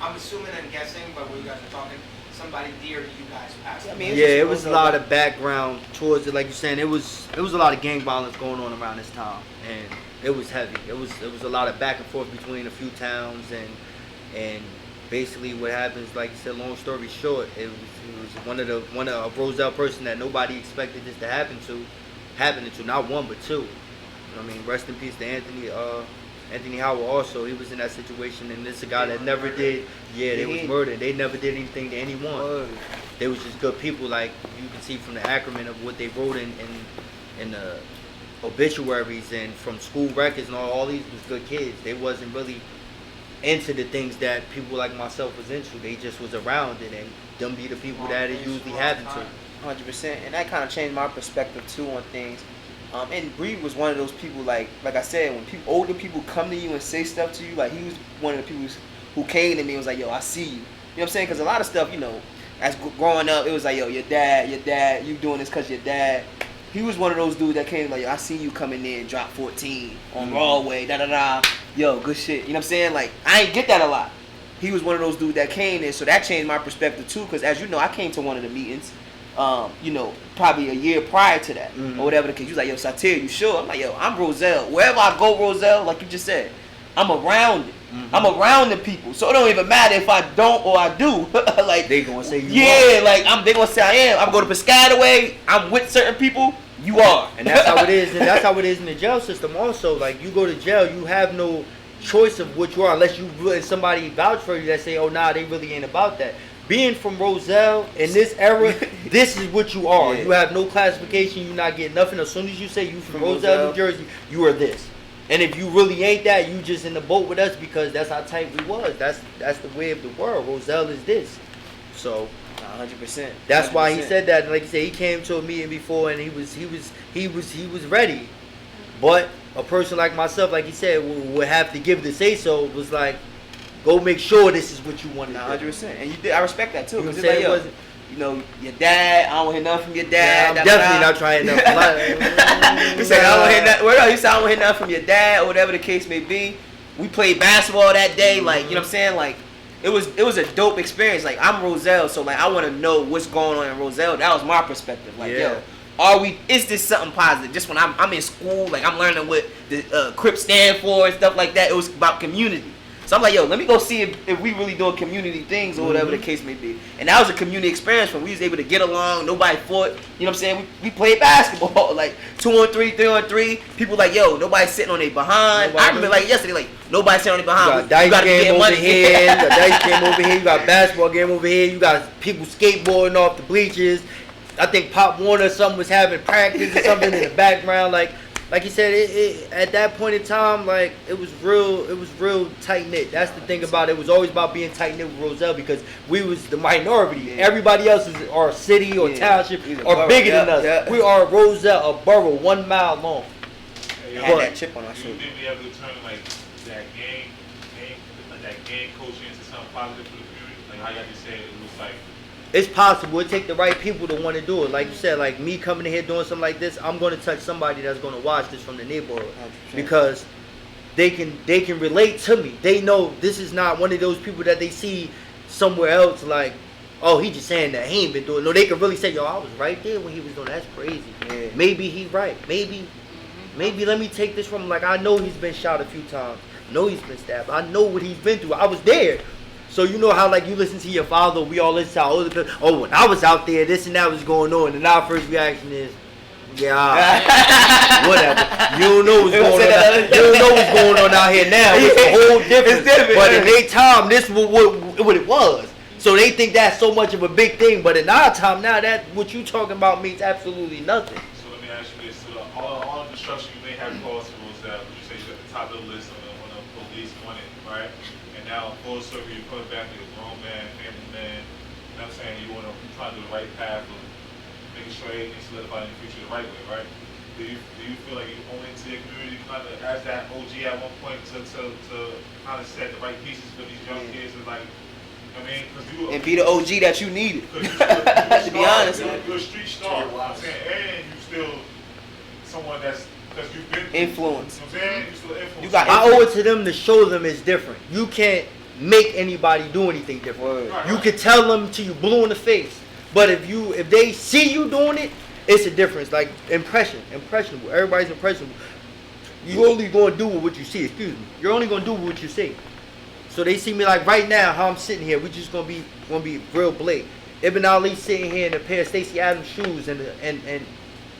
I'm assuming and guessing, but when you guys are talking, somebody dear to you guys passed away. It was a lot of background towards it. Like you're saying, it was a lot of gang violence going on around this time, and it was heavy. It was a lot of back and forth between a few towns, and basically what happens, like you said, long story short, it was one of a Roselle person that nobody expected this to happen to, not one but two. You know what I mean? Rest in peace to Anthony Howard also. He was in that situation, and this is a guy that never did. Yeah, they was murdered. They never did anything to anyone. They was just good people. Like you can see from the acronym of what they wrote in the obituaries and from school records and all these was good kids. They wasn't really into the things that people like myself was into. They just was around it, and them be the people that it usually happened to. 100%, and that kind of changed my perspective too on things. And Bree was one of those people, like I said, when older people come to you and say stuff to you, like he was one of the people who came to me and was like, yo, I see you. You know what I'm saying? Because a lot of stuff, you know, as growing up, it was like, yo, your dad, you doing this because your dad. He was one of those dudes that came like, yo, I see you coming in, drop 14 on Broadway, da-da-da. Yo, good shit. You know what I'm saying? Like, I ain't get that a lot. He was one of those dudes that came in, so that changed my perspective too, because as you know, I came to one of the meetings, you know, probably a year prior to that, or whatever the case. You was like, yo, Satir, you sure? I'm like, yo, I'm Roselle. Wherever I go, Roselle, like you just said, I'm around it. I'm around the people, so it don't even matter if I don't or I do. Like, they gonna say you are. Like they gonna say I am. I'm going to Piscataway. I'm with certain people. You are, and that's how it is. And that's how it is in the jail system. Also, like you go to jail, you have no choice of what you are unless you really somebody vouch for you that say, oh nah, they really ain't about that. Being from Roselle in this era, this is what you are. You have no classification. You're not getting nothing. As soon as you say you from Roselle, New Jersey, you are this. And if you really ain't that, you just in the boat with us because that's how tight we was. That's the way of the world. Roselle is this. So 100%. That's why he said that. Like you said, he came to a meeting before and he was ready. But a person like myself, like he said, would have to give the say so. It was like, go make sure this is what you want to do. 100%. And you did. I respect that too. You Because know it's like, yo, you know, your dad, I don't want to hear nothing from your dad. Yeah, I'm definitely not trying nothing. He said, I don't hear nothing. Well, he said, I don't hear nothing from your dad or whatever the case may be. We played basketball that day. Like, you know what I'm saying? Like, it was a dope experience. Like, I'm Roselle, so like I want to know what's going on in Roselle. That was my perspective. Like, yo, is this something positive? Just when I'm in school, like I'm learning what the CRIP stand for and stuff like that. It was about community. So I'm like, yo, let me go see if we really doing community things or whatever the case may be. And that was a community experience when we was able to get along. Nobody fought. You know what I'm saying? We played basketball, like 2-on-3, 3-on-3. People like, yo, nobody's sitting on their behind. I remember like yesterday, like nobody sitting on their behind. You got dice game over here. You got dice game over here. You got basketball game over here. You got people skateboarding off the I think Pop Warner or something was having practice or something in the background. Like you said, it at that point in time, like it was real tight knit. That's the thing about it. It was always about being tight knit with Roselle because we was the minority. Yeah. Everybody else is our city or township or bigger than us. Yeah. We are Roselle, a borough 1 mile long. Yeah, had that chip on our shoulder. You think we ever turn like that gang culture into something positive for the community? Like how y'all just said, it was like. It's possible. It take the right people to want to do it. Like you said, like me coming in here doing something like this, I'm going to touch somebody that's going to watch this from the neighborhood 100%. Because they can relate to me. They know this is not one of those people that they see somewhere else. Like, oh, he just saying that he ain't been doing. No, they can really say, yo, I was right there when he was doing that. That's crazy. Maybe he right. Maybe let me take this from him. Like I know he's been shot a few times. know he's been stabbed. I know what he's been through. I was there. So you know how like you listen to your father, we all listen to our older people. Oh, when I was out there, this and that was going on, and our first reaction is, yeah, whatever. You don't know what's going on. You don't know what's going on out here now. It's a whole difference. But in their time, this was what it was. So they think that's so much of a big thing. But in our time now, that what you talking about means absolutely nothing. So let me ask you this: so all the destruction you may have caused for Roselle, would you say you're at the top of the list on the police wanted, right? And now full circle, you're coming back to a grown man, family man. You know what I'm saying? You trying to do the right path of making sure everything's solidified in the future the right way, right? Do you feel like you owe into your community kind of as that OG at one point to kind of set the right pieces for these young kids and like, I mean, because you And be the OG that you needed. to be honest, you're a street star. You know what I'm saying, and you still someone that's because you've been Influence. You know what I'm saying? You still influence. You got I owe it to them to show them it's different. You can't make anybody do anything different. Word. You can tell them till you blue in the face. But if they see you doing it, it's a difference. Like impressionable. Everybody's impressionable. You only gonna do what you see. Excuse me. You're only gonna do what you see. So they see me like right now, how I'm sitting here. We just gonna be real blatant. Ibn Ali sitting here in a pair of Stacey Adams shoes and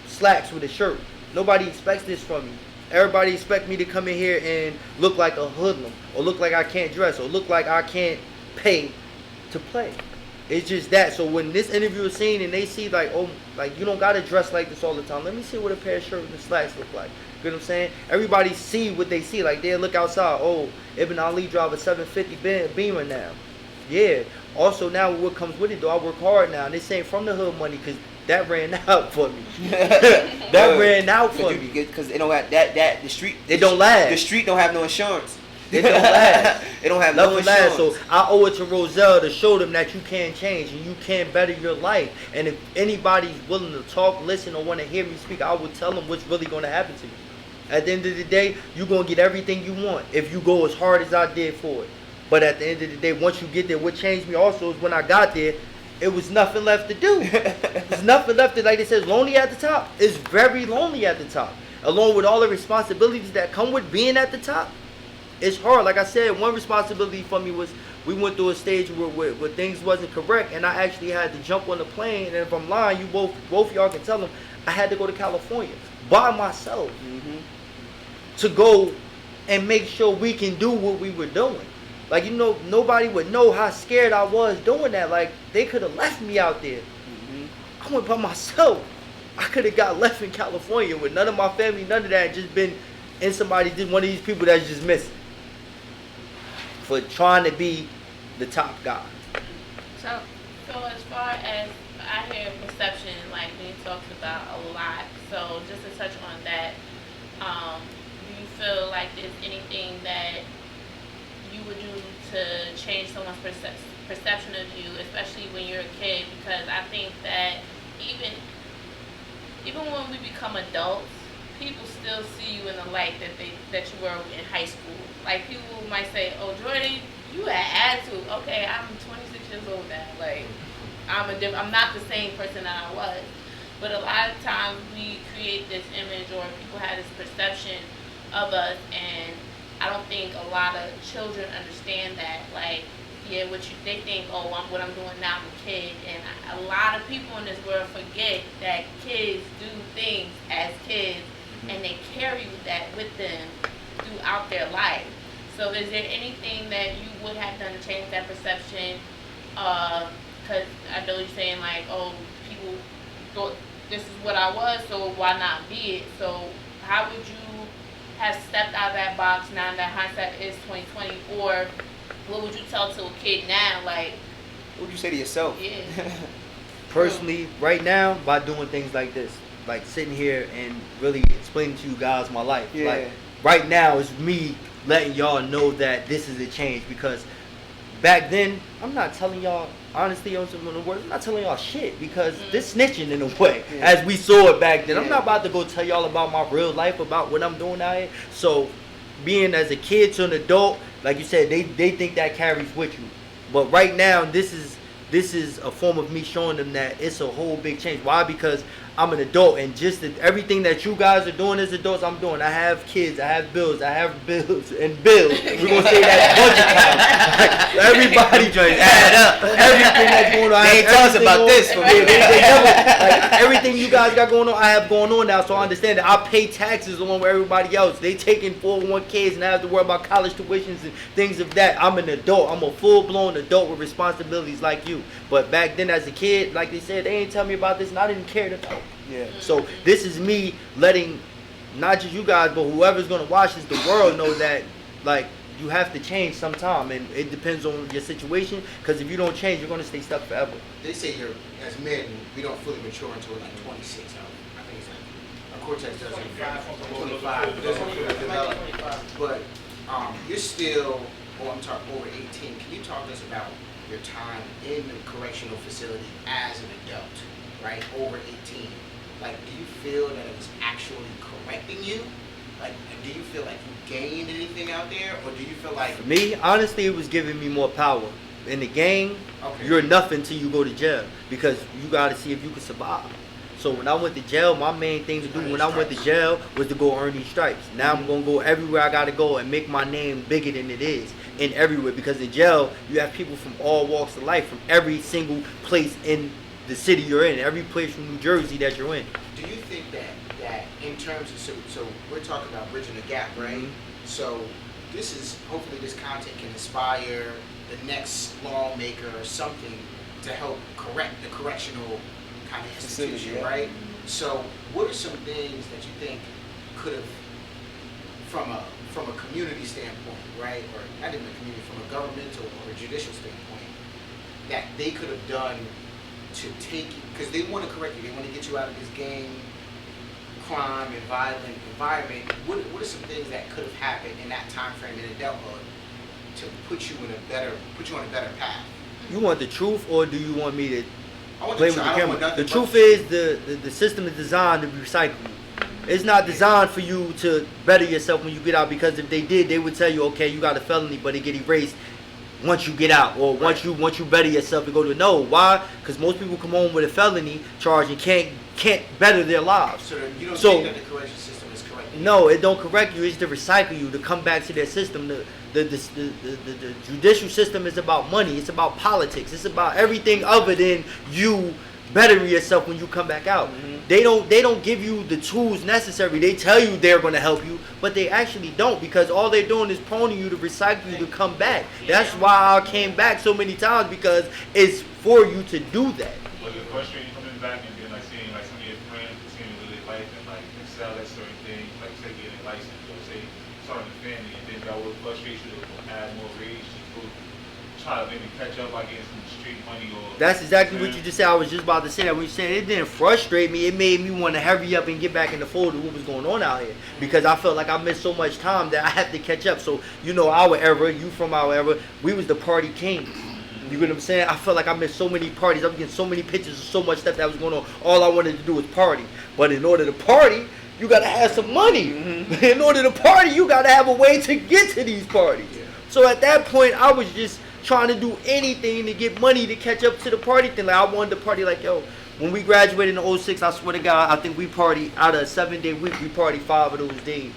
slacks with a shirt. Nobody expects this from me. Everybody expect me to come in here and look like a hoodlum, or look like I can't dress, or look like I can't pay to play. It's just that. So when this interview is seen and they see like, oh, like you don't gotta dress like this all the time. Let me see what a pair of shirts and slacks look like. You know what I'm saying? Everybody see what they see. Like they look outside. Oh, Ibn Ali drive a 750 Beamer now. Yeah. Also now what comes with it though, I work hard now. This ain't from the hood money because that ran out for me. That ran out for me. Because they don't have that the street. It don't last. The street don't have no insurance. It don't last. It don't have Nothing no insurance. lasts. So I owe it to Roselle to show them that you can change and you can better your life. And if anybody's willing to talk, listen, or want to hear me speak, I will tell them what's really going to happen to you. At the end of the day, you're going to get everything you want if you go as hard as I did for it. But at the end of the day, once you get there, what changed me also is when I got there, it was nothing left to do. There's nothing left to, like they said, lonely at the top. It's very lonely at the top. Along with all the responsibilities that come with being at the top, it's hard. Like I said, one responsibility for me was we went through a stage where things wasn't correct, and I actually had to jump on the plane. And if I'm lying, you both of y'all can tell them, I had to go to California by myself to go and make sure we can do what we were doing. Like, you know, nobody would know how scared I was doing that. Like, they could have left me out there. I went by myself. I could have got left in California with none of my family, none of that, and just been in one of these people that's just missing for trying to be the top guy. So as far as I hear perception, like being talked about a lot. So just to touch on that, do you feel like there's anything that you would do to change someone's perception of you, especially when you're a kid? Because I think that even when we become adults, people still see you in the light that you were in high school. Like, people might say, oh, Jordan, you had attitude. Okay, I'm 26 years old now. Like, I'm not the same person that I was. But a lot of times we create this image, or people have this perception of us, and I don't think a lot of children understand that. Like, yeah, they think, oh, what I'm doing now, I'm a kid. And a lot of people in this world forget that kids do things as kids, and they carry that with them throughout their life. So is there anything that you would have done to change that perception? Because I know you're saying, like, oh, people thought this is what I was, so why not be it? So how would you have stepped out of that box now that hindsight is 2020? Or what would you tell to a kid now? Like, what would you say to yourself? Yeah. Personally, right now, by doing things like this, like sitting here and really explaining to you guys my life. Yeah. Like, right now is me letting y'all know that this is a change, because back then, I'm not telling y'all, honestly, I'm not telling y'all shit, because this snitching in a way, as we saw it back then. I'm not about to go tell y'all about my real life, about what I'm doing out here. So, being as a kid to an adult, like you said, they think that carries with you. But right now, this is a form of me showing them that it's a whole big change. Why? Because I'm an adult, and just everything that you guys are doing as adults, I'm doing. I have kids, I have bills, and bills. We're gonna say that a bunch of times. Like, everybody just add up everything that's going on. They ain't tell us about this for me. Like, everything you guys got going on, I have going on now. So I understand that I pay taxes along with everybody else. They taking 401ks, and I have to worry about college tuitions and things of that. I'm an adult. I'm a full-blown adult with responsibilities like you. But back then, as a kid, like they said, they ain't tell me about this, and I didn't care to know. Yeah. So this is me letting not just you guys, but whoever's gonna watch this, the world know that like you have to change sometime, and it depends on your situation. Because if you don't change, you're gonna stay stuck forever. They say as men, we don't fully mature until like 26. I think it's like our cortex doesn't 25. It doesn't fully develop. But you're still, I'm talking over 18. Can you talk to us about your time in the correctional facility as an adult, right? Over 18. Like, do you feel that it was actually correcting you? Like, do you feel like you gained anything out there, or do you feel like... For me, honestly, it was giving me more power. In the game, Okay. you're nothing till you go to jail, because you got to see if you can survive. So when I went to jail, my main thing to do when I went to jail was to go earn these stripes. Now I'm going to go everywhere I got to go and make my name bigger than it is in everywhere, because in jail, you have people from all walks of life, from every single place in the city you're in, every place from New Jersey that you're in. Do you think that in terms of, so we're talking about bridging the gap, right? Mm-hmm. So this is, hopefully this content can inspire the next lawmaker or something to help correct the correctional kind of institution, yeah. right? So what are some things that you think could have, from a community standpoint, right? Or not even a community, from a governmental or a judicial standpoint, that they could have done to take you, because they want to correct you, they want to get you out of this gang, crime, and violent environment. What are some things that could have happened in that time frame in adulthood to put you on a better path? You want the truth, or do you want me to I want play the with truth. the I don't camera? want nothing The but truth is the system is designed to recycle you. It's not designed for you to better yourself when you get out, because if they did, they would tell you, okay, you got a felony, but it get erased once you get out, or once you better yourself and go to no. Why? Because most people come home with a felony charge and can't better their lives. So you don't So- think that the correction system is correct? No, it don't correct you. It's to recycle you, to come back to their system. The judicial system is about money. It's about politics. It's about everything other than you bettering yourself when you come back out. Mm-hmm. They don't give you the tools necessary. They tell you they're going to help you, but they actually don't, because all they're doing is proning you to recycle you to come back. That's why I came back so many times, because it's for you to do that. Was it frustrating coming back and then like seeing like some of your friends continue to live life and like excel at certain things, like say getting a license or say starting a family, and then that would frustrate you to add more rage to try to maybe catch up by getting some street money or... That's exactly what you just said. I was just about to say that. When you said it didn't frustrate me, it made me want to hurry up and get back in the fold of what was going on out here, because I felt like I missed so much time that I had to catch up. So, you know, our era, you from our era, we was the party kings. You get what I'm saying? I felt like I missed so many parties. I was getting so many pictures of so much stuff that was going on. All I wanted to do was party. But in order to party, you got to have some money. Mm-hmm. In order to party, you got to have a way to get to these parties. Yeah. So at that point, I was just trying to do anything to get money to catch up to the party thing. Like, I wanted to party like, yo, when we graduated in 06, I swear to God, I think we partied out of a 7-day week, we partied 5 of those days.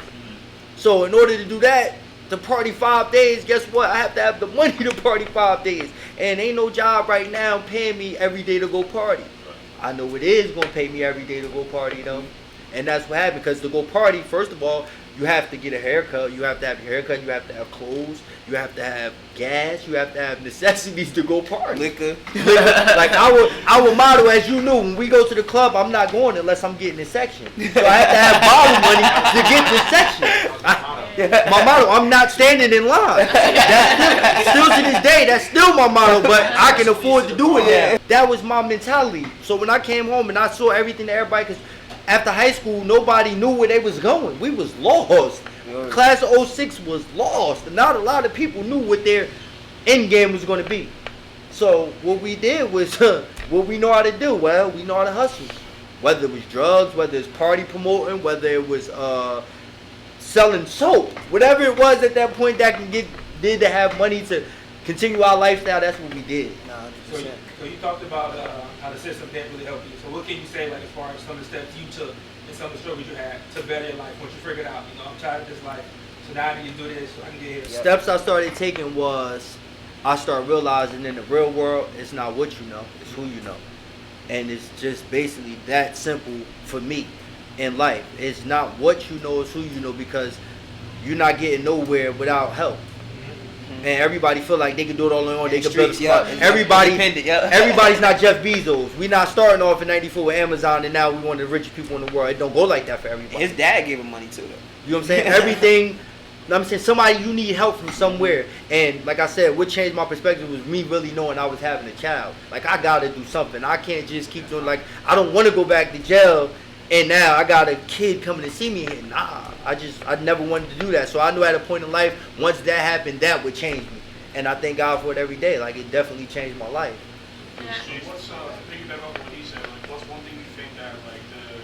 So in order to do that, to party 5 days, guess what? I have to have the money to party 5 days. And ain't no job right now paying me every day to go party. I know it is going to pay me every day to go party, though. And that's what happened, because to go party, first of all, you have to get a haircut. You have to have your haircut. You have to have clothes. You have to have gas. You have to have necessities to go party. Liquor. Like our motto, as you knew, when we go to the club, I'm not going unless I'm getting a section. So I have to have bottle money to get this section. My motto, I'm not standing in line. That's still to this day, that's still my motto, but I can afford to do it now. That was my mentality. So when I came home and I saw everything that everybody, because after high school, nobody knew where they was going. We was lost. Class of 06 was lost. And not a lot of people knew what their end game was going to be. So what we did was, what we know how to do. Well, we know how to hustle. Whether it was drugs, whether it's party promoting, whether it was selling soap. Whatever it was at that point that did to have money to continue our lifestyle, that's what we did. Nah, So 100%. you talked about how the system didn't really help you. So what can you say, like, as far as some of the steps you took and some of the struggles you had to better your life once you figured out, I'm tired of this life, so now I need to do this so I can get here. Steps I started taking was I started realizing in the real world, it's not what you know, it's who you know. And it's just basically that simple for me in life. It's not what you know, it's who you know, because you're not getting nowhere without help. And everybody feel like they can do it all on their own. They can build a spot. Everybody's not Jeff Bezos. We not starting off in '94 with Amazon, and now we one of the richest people in the world. It don't go like that for everybody. His dad gave him money too, though. You know what I'm saying? Everything. I'm saying somebody, you need help from somewhere. And like I said, what changed my perspective was me really knowing I was having a child. Like, I gotta do something. I can't just keep doing, like, I don't want to go back to jail and now I got a kid coming to see me here. Nah, I never wanted to do that. So I knew at a point in life, once that happened, that would change me. And I thank God for it every day. Like, it definitely changed my life. So what's piggyback off what he said? Like, what's one thing you think that like the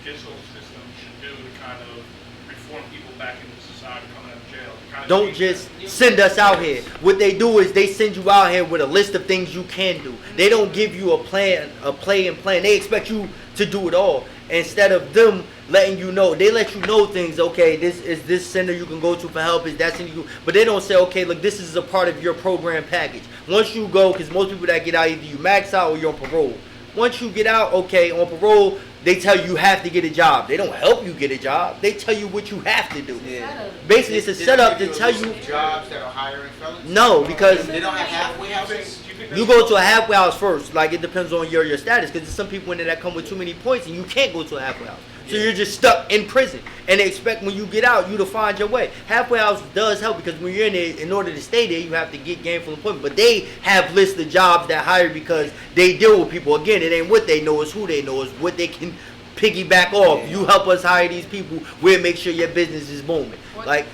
judicial system should do to kind of reform people back into society coming out of jail? Kind of Don't just send us out here. What they do is they send you out here with a list of things you can do. They don't give you a plan, a play and plan. They expect you to do it all. Instead of them letting you know, they let you know things. Okay, this is this center you can go to for help. Is that center you? But they don't say, okay, look, this is a part of your program package. Once you go, because most people that get out, either you max out or you're on parole. Once you get out, okay, on parole, they tell you have to get a job. They don't help you get a job. They tell you what you have to do. Yeah. Basically, it's a setup to tell you. Jobs that are hiring felons? No, because They don't have halfway houses? you go to a halfway house first. Like, it depends on your status, because there's some people in there that come with too many points and you can't go to a halfway house. So you're just stuck in prison, and they expect when you get out you to find your way. Halfway house does help, because when you're in there, in order to stay there, you have to get gainful employment. But they have lists of jobs that hire because they deal with people. Again, it ain't what they know, it's who they know, it's what they can piggyback off. You help us hire these people, we'll make sure your business is booming. Like,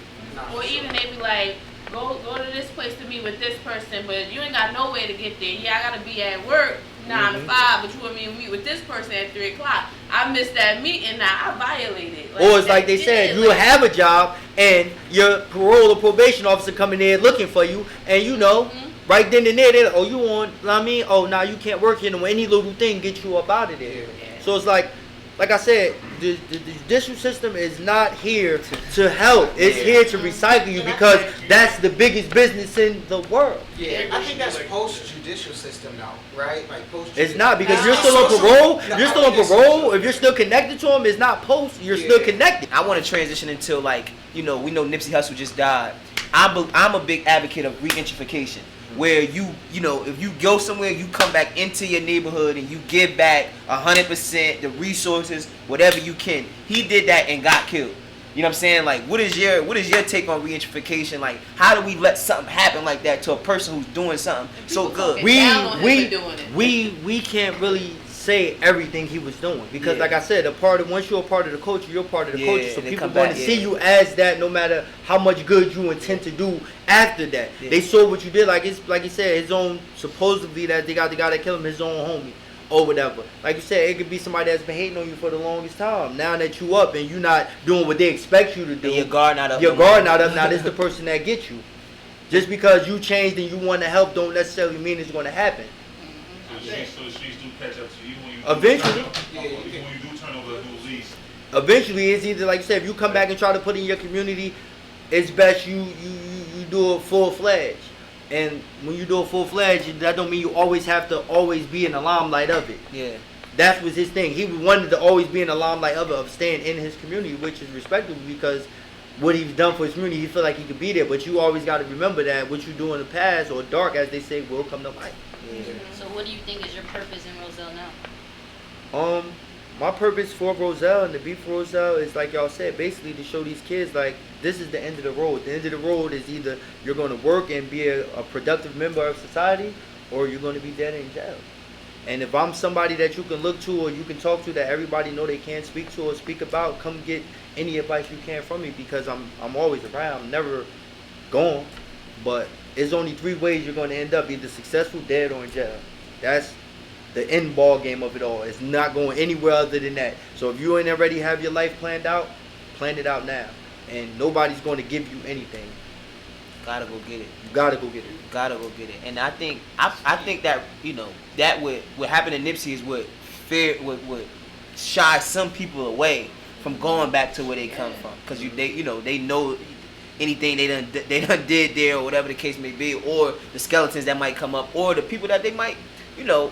or even they be like, go to this place to meet with this person, but you ain't got no way to get there. Yeah, I gotta be at work 9 to 5, but you want me to meet with this person at 3 o'clock. I missed that meeting, now I violated. Or it's like they said, you have a job and your parole or probation officer coming there looking for you, and you know, right then and there, they're like, oh, you on, I mean, oh, now you can't work here, no, any little thing get you up out of there. So it's like I said, the judicial system is not here to help. It's here to recycle you, because that's the biggest business in the world. Yeah, I think that's post-judicial system now, right? Like post. It's not, because you're still on parole. You're still on parole. If you're still connected to them, it's not post. You're still connected. I want to transition into, like, we know Nipsey Hussle just died. I'm a big advocate of regentrification, where you know, if you go somewhere, you come back into your neighborhood and you give back 100% the resources, whatever you can. He did that and got killed. You know what I'm saying? Like, what is your take on regentrification? Like, how do we let something happen like that to a person who's doing something so good? We can't really say everything he was doing, because like I said, once you're a part of the culture, you're part of the culture. So people going to see you as that, no matter how much good you intend to do after that. They saw what you did, like he said, his own, supposedly that they got the guy that killed him, his own homie or whatever. Like you said, it could be somebody that's been hating on you for the longest time. Now that you up and you're not doing what they expect you to do, and your guard not up. Now this the person that gets you. Just because you changed and you want to help, don't necessarily mean it's going to happen. So the streets do catch up to you when you eventually. When you do turn over a new lease. Eventually, it's either, like you said, if you come back and try to put in your community, it's best you do it full-fledged. And when you do it full-fledged, that don't mean you always have to always be in the limelight of it. Yeah. That was his thing. He wanted to always be in the limelight of staying in his community, which is respectable, because what he's done for his community, he feel like he could be there. But you always got to remember that what you do in the past, or dark, as they say, will come to light. Yeah. So what do you think is your purpose in Roselle now? My purpose for Roselle and to be for Roselle is, like y'all said, basically to show these kids, like, this is the end of the road. The end of the road is either you're going to work and be a productive member of society, or you're going to be dead in jail. And if I'm somebody that you can look to or you can talk to, that everybody know they can speak to or speak about, come get any advice you can from me, because I'm always around. I'm never gone. But there's only 3 ways you're going to end up: either successful, dead, or in jail. That's the end ball game of it all. It's not going anywhere other than that. So if you ain't already have your life planned out, plan it out now. And nobody's going to give you anything. Gotta go get it. You gotta go get it. Gotta go get it. And I think that, you know, that what happened to Nipsey is what would shy some people away from going back to where they come from, because they know anything they done did there, or whatever the case may be, or the skeletons that might come up, or the people that they might, you know,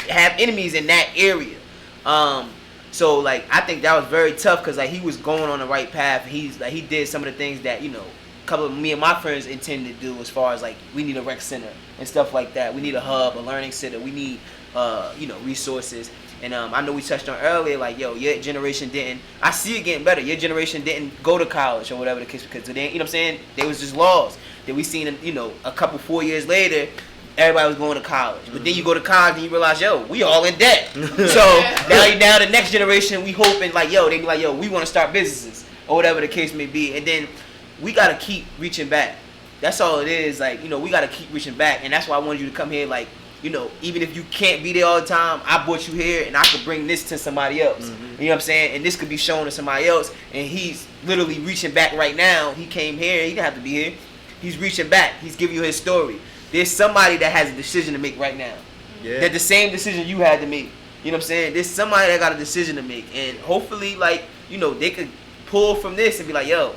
have enemies in that area. So like I think that was very tough, because like he was going on the right path. He did some of the things that, you know, a couple of me and my friends intended to do, as far as like we need a rec center and stuff like that. We need a hub, a learning center. We need you know, resources. And I know we touched on earlier, like, yo, your generation didn't. I see it getting better. Your generation didn't go to college or whatever the case, because they, you know what I'm saying, there was just laws that we seen, you know, a couple 4 years later. Everybody was going to college, but then you go to college and you realize, yo, we all in debt. So now the next generation, we hoping like, yo, they be like, yo, we want to start businesses or whatever the case may be, and then we gotta keep reaching back. That's all it is. Like, you know, we gotta keep reaching back, and that's why I wanted you to come here. Like, you know, even if you can't be there all the time, I brought you here, and I could bring this to somebody else. You know what I'm saying? And this could be shown to somebody else, and he's literally reaching back right now. He came here. He didn't have to be here. He's reaching back. He's giving you his story. There's somebody that has a decision to make right now. Yeah. That the same decision you had to make. You know what I'm saying? There's somebody that got a decision to make, and hopefully, like, you know, they could pull from this and be like, yo,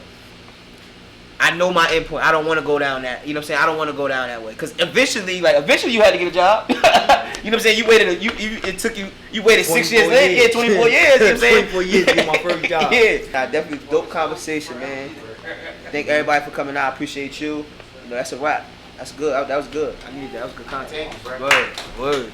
I know my endpoint. I don't want to go down that. You know what I'm saying? I don't want to go down that way, because eventually you had to get a job. You know what I'm saying? You waited. You waited 6 years later. Yeah, 24 years. You know what I'm saying? 24 years to get my first job. Yeah, definitely dope conversation, man. Thank everybody for coming out. I appreciate you. You know, that's a wrap. That's good. That was good. I needed that. That was good content. Thank you, bro. Word.